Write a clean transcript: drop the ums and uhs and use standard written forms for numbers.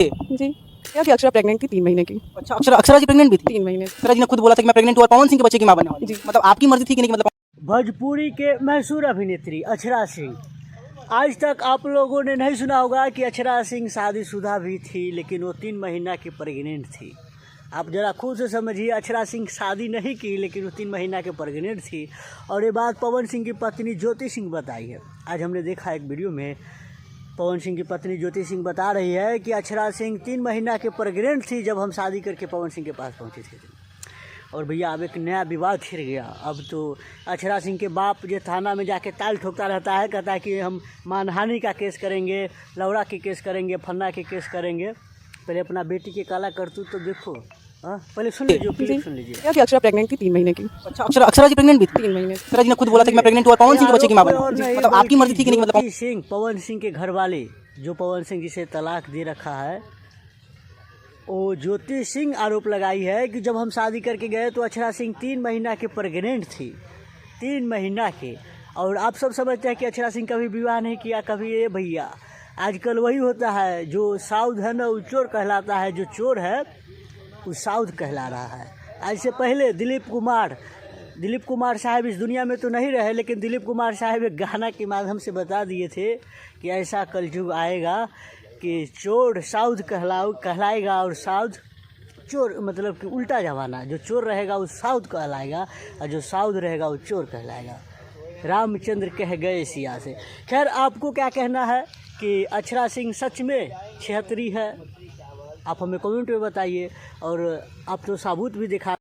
जी क्या कि अक्षरा प्रेग्नेंट थी 3 महीने की। अच्छा, अक्षरा जी प्रेग्नेंट भी थी? 3 महीने। अक्षरा जी ने खुद बोला था कि मैं प्रेग्नेंट हूँ और पवन सिंह के बच्चे की मां बनने वाली। जी। मतलब आपकी मर्जी थी कि नहीं? मतलब भोजपुरी के मशहूर अभिनेत्री अक्षरा सिंह। आज तक आप लोगों ने नहीं सुना होगा कि अक्षरा सिंह शादीशुदा भी थी, लेकिन वो 3 महीना की प्रेग्नेंट थी। आप ज़रा खुद से समझिए, अक्षरा सिंह शादी नहीं की लेकिन वो 3 महीना के प्रेग्नेंट थी। और ये बात पवन सिंह की पत्नी ज्योति सिंह बताई है। आज हमने देखा एक वीडियो में पवन सिंह की पत्नी ज्योति सिंह बता रही है कि अक्षरा सिंह 3 महीना के प्रेग्नेंट थी जब हम शादी करके पवन सिंह के पास पहुँचे थे। और भैया अब एक नया विवाद छिड़ गया। अब तो अक्षरा सिंह के बाप जो थाना में जाके ताल ठोकता रहता है, कहता है कि हम मानहानि का केस करेंगे, लौड़ा के केस करेंगे, फन्ना के केस करेंगे। पहले अपना बेटी के काला करतूत तो देखो। पहले सुन लीजिए, क्लिप सुन लीजिए। क्या कि अक्षरा प्रेग्नेंट थी 3 महीने की। अच्छा, अक्षरा जी प्रेग्नेंट भी थी? 3 महीने। अक्षरा जी ने खुद बोला था कि मैं प्रेग्नेंट हूँ और पवन सिंह के बच्चे की मां बनने वाली। मतलब आपकी मर्जी थी कि नहीं? मतलब ज्योति सिंह, पवन सिंह के घर वाले जो पवन सिंह जिसे तलाक दे रखा है, वो ज्योति सिंह आरोप लगाई है कि जब हम शादी करके गए तो अक्षरा सिंह 3 महीना के प्रेग्नेंट थी। 3 महीना के। और आप सब समझते हैं कि अक्षरा सिंह कभी विवाह नहीं किया। कभी ये भैया आजकल वही होता है, जो साउथ है ना वो चोर कहलाता है, जो चोर है वो साउथ कहला रहा है। आज से पहले दिलीप कुमार साहब इस दुनिया में तो नहीं रहे, लेकिन दिलीप कुमार साहब एक गाना के माध्यम से बता दिए थे कि ऐसा कलयुग आएगा कि चोर साउथ कहलाएगा और साउथ चोर, मतलब कि उल्टा जमाना। जो चोर रहेगा वो साउथ कहलाएगा और जो साउथ रहेगा वो चोर कहलाएगा। रामचंद्र कह गए सिया से। खैर, आपको क्या कहना है कि अक्षरा सिंह सच में 76 है? आप हमें कमेंट में बताइए। और आप तो सबूत भी दिखा